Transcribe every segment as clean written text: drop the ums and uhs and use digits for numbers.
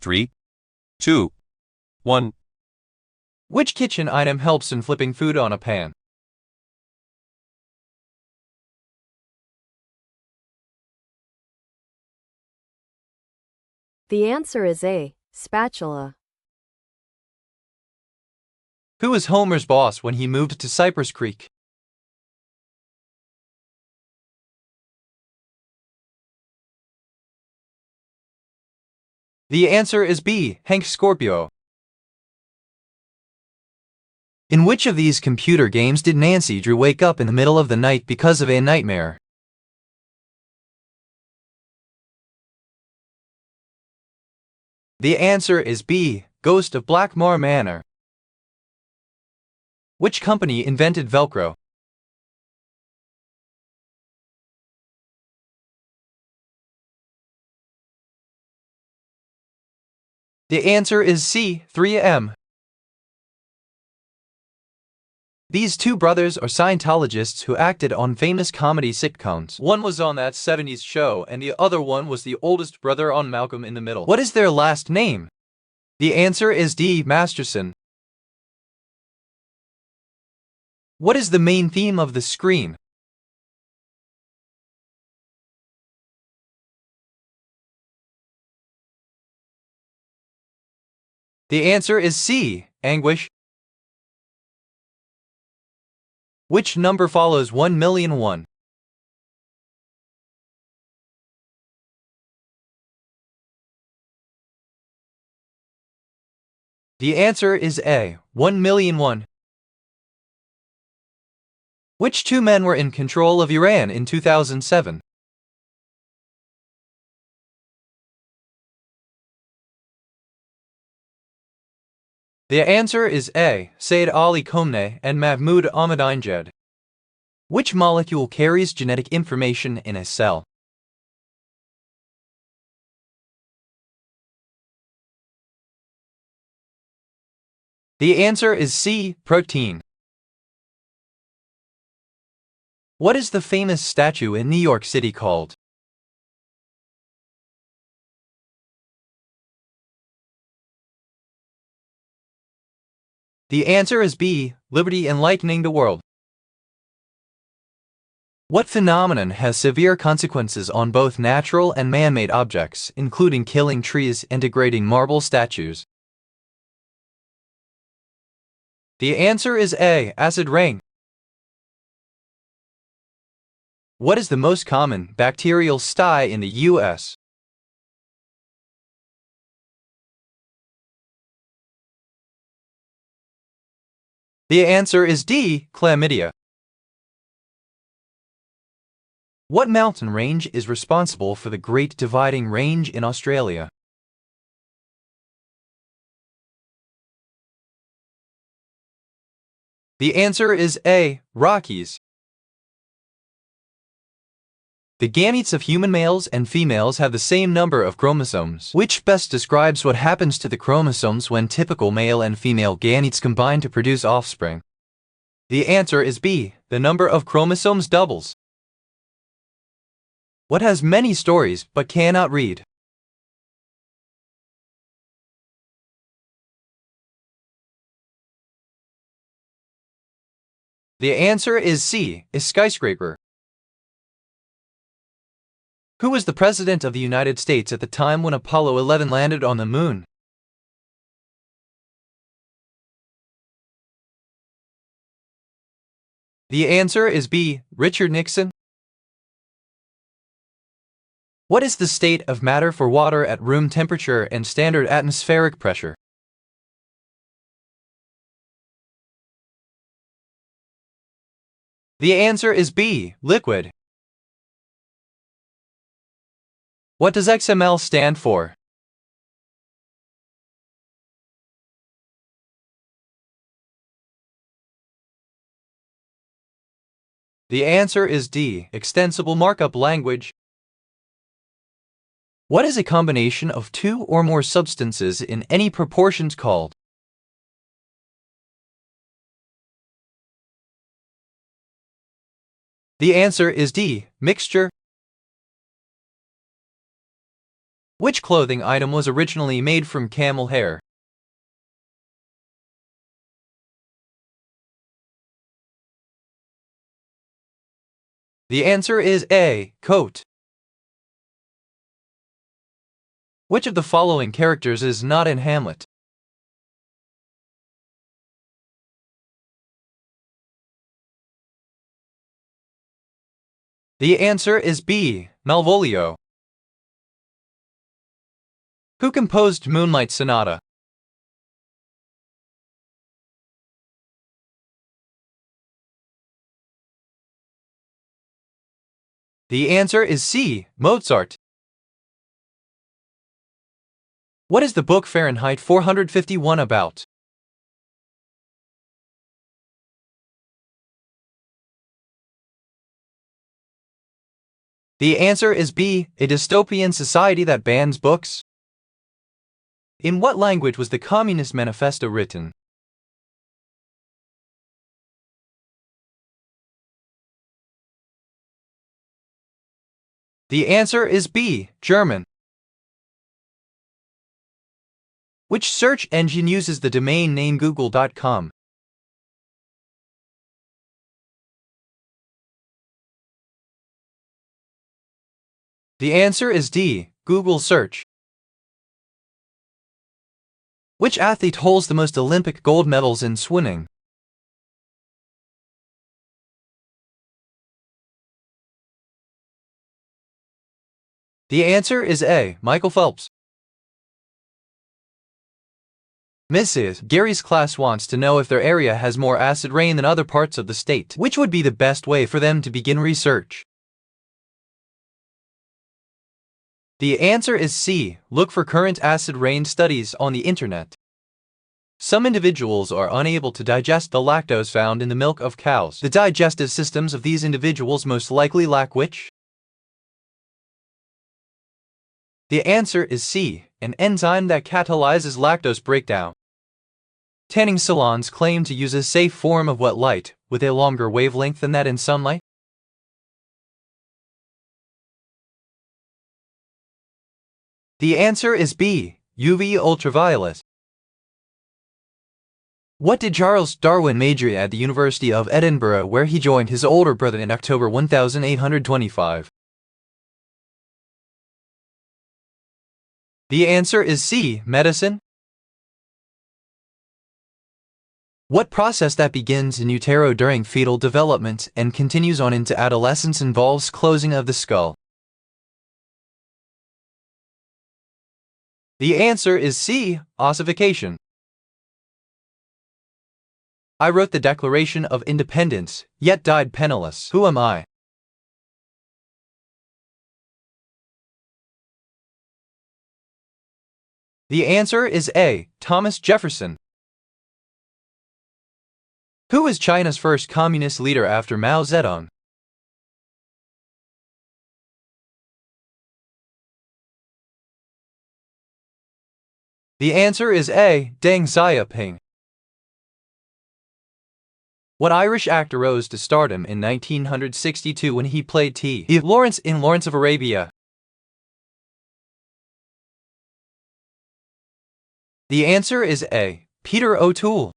3, 2, 1. Which kitchen item helps in flipping food on a pan? The answer is A. Spatula. Who was Homer's boss when he moved to Cypress Creek? The answer is B. Hank Scorpio. In which of these computer games did Nancy Drew wake up in the middle of the night because of a nightmare? The answer is B. Ghost of Blackmore Manor. Which company invented Velcro? The answer is C. 3M. These two brothers are Scientologists who acted on famous comedy sitcoms. One was on That 70s Show and the other one was the oldest brother on Malcolm in the Middle. What is their last name? The answer is D. Masterson. What is the main theme of the Scream? The answer is C. Anguish. Which number follows 1,000,001? The answer is A. 1,000,001. Which two men were in control of Iran in 2007? The answer is A. Sayyid Ali Khamenei and Mahmoud Ahmadinejad. Which molecule carries genetic information in a cell? The answer is C. Protein. What is the famous statue in New York City called? The answer is B. Liberty Enlightening the World. What phenomenon has severe consequences on both natural and man-made objects, including killing trees and degrading marble statues? The answer is A. Acid rain. What is the most common bacterial sty in the U.S.? The answer is D. Chlamydia. What mountain range is responsible for the Great Dividing Range in Australia? The answer is A. Rockies. The gametes of human males and females have the same number of chromosomes. Which best describes what happens to the chromosomes when typical male and female gametes combine to produce offspring? The answer is B. The number of chromosomes doubles. What has many stories but cannot read? The answer is C. A skyscraper. Who was the President of the United States at the time when Apollo 11 landed on the moon? The answer is B. Richard Nixon. What is the state of matter for water at room temperature and standard atmospheric pressure? The answer is B. Liquid. What does XML stand for? The answer is D. Extensible markup language. What is a combination of two or more substances in any proportions called? The answer is D. Mixture. Which clothing item was originally made from camel hair? The answer is A. Coat. Which of the following characters is not in Hamlet? The answer is B. Malvolio. Who composed Moonlight Sonata? The answer is C. Mozart. What is the book Fahrenheit 451 about? The answer is B. A dystopian society that bans books. In what language was the Communist Manifesto written? The answer is B. German. Which search engine uses the domain name google.com? The answer is D. Google Search. Which athlete holds the most Olympic gold medals in swimming? The answer is A. Michael Phelps. Mrs. Gary's class wants to know if their area has more acid rain than other parts of the state. Which would be the best way for them to begin research? The answer is C. Look for current acid rain studies on the internet. Some individuals are unable to digest the lactose found in the milk of cows. The digestive systems of these individuals most likely lack which? The answer is C. An enzyme that catalyzes lactose breakdown. Tanning salons claim to use a safe form of wet light with a longer wavelength than that in sunlight. The answer is B. UV ultraviolet. What did Charles Darwin major at the University of Edinburgh, where he joined his older brother in October 1825? The answer is C. Medicine. What process that begins in utero during fetal development and continues on into adolescence involves closing of the skull? The answer is C. Ossification. I wrote the Declaration of Independence, yet died penniless. Who am I? The answer is A. Thomas Jefferson. Who was China's first communist leader after Mao Zedong? The answer is A. Deng Xiaoping. What Irish actor rose to stardom in 1962 when he played T. Lawrence in Lawrence of Arabia? The answer is A. Peter O'Toole.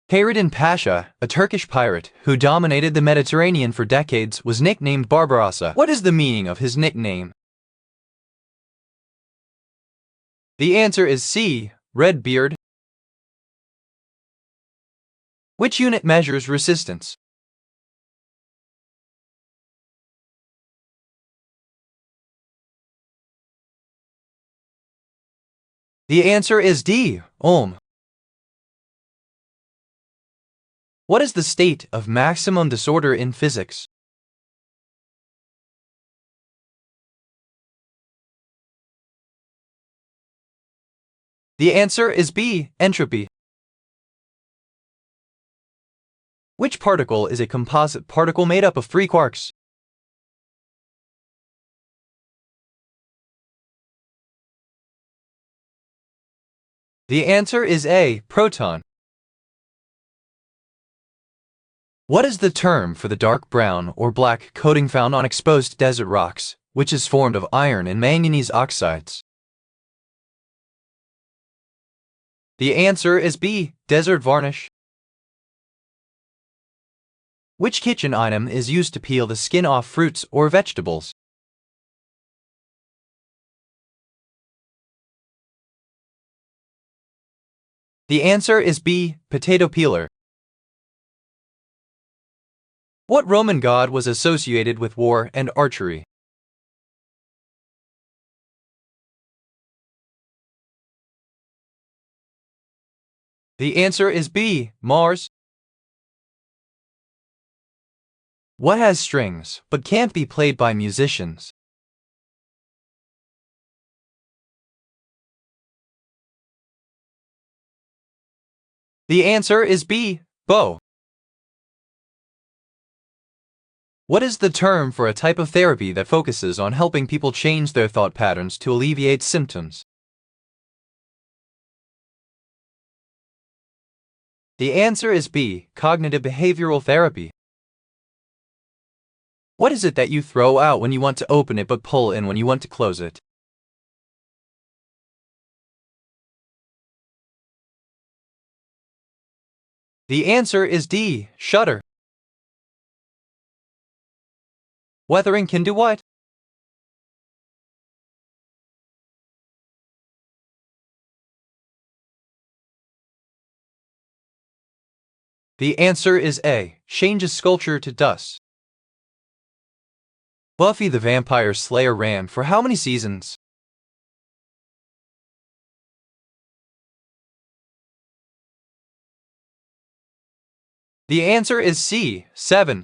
Hayreddin Pasha, a Turkish pirate who dominated the Mediterranean for decades, was nicknamed Barbarossa. What is the meaning of his nickname? The answer is C. Red beard. Which unit measures resistance? The answer is D. Ohm. What is the state of maximum disorder in physics? The answer is B. Entropy. Which particle is a composite particle made up of 3 quarks? The answer is A. Proton. What is the term for the dark brown or black coating found on exposed desert rocks, which is formed of iron and manganese oxides. The answer is B. Desert varnish. Which kitchen item is used to peel the skin off fruits or vegetables? The answer is B. Potato peeler. What Roman god was associated with war and archery? The answer is B. Mars. What has strings but can't be played by musicians? The answer is B. Bow. What is the term for a type of therapy that focuses on helping people change their thought patterns to alleviate symptoms? The answer is B. Cognitive behavioral therapy. What is it that you throw out when you want to open it but pull in when you want to close it? The answer is D. Shutter. Weathering can do what? The answer is A. Changes sculpture to dust. Buffy the Vampire Slayer ran for how many seasons? The answer is C. 7.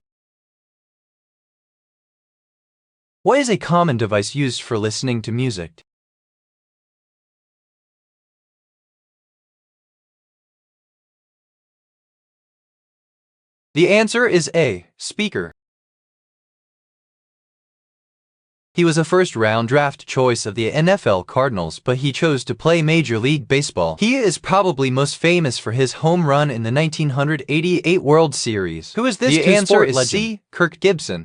What is a common device used for listening to music? The answer is A. Speaker. He was a first-round draft choice of the NFL Cardinals, but he chose to play Major League Baseball. He is probably most famous for his home run in the 1988 World Series. Who is this? The answer is C. Kirk Gibson.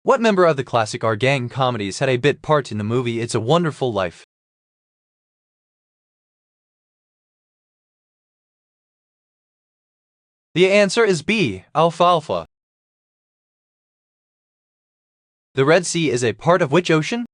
What member of the classic Our Gang comedies had a bit part in the movie It's a Wonderful Life? The answer is B. Alfalfa. The Red Sea is a part of which ocean?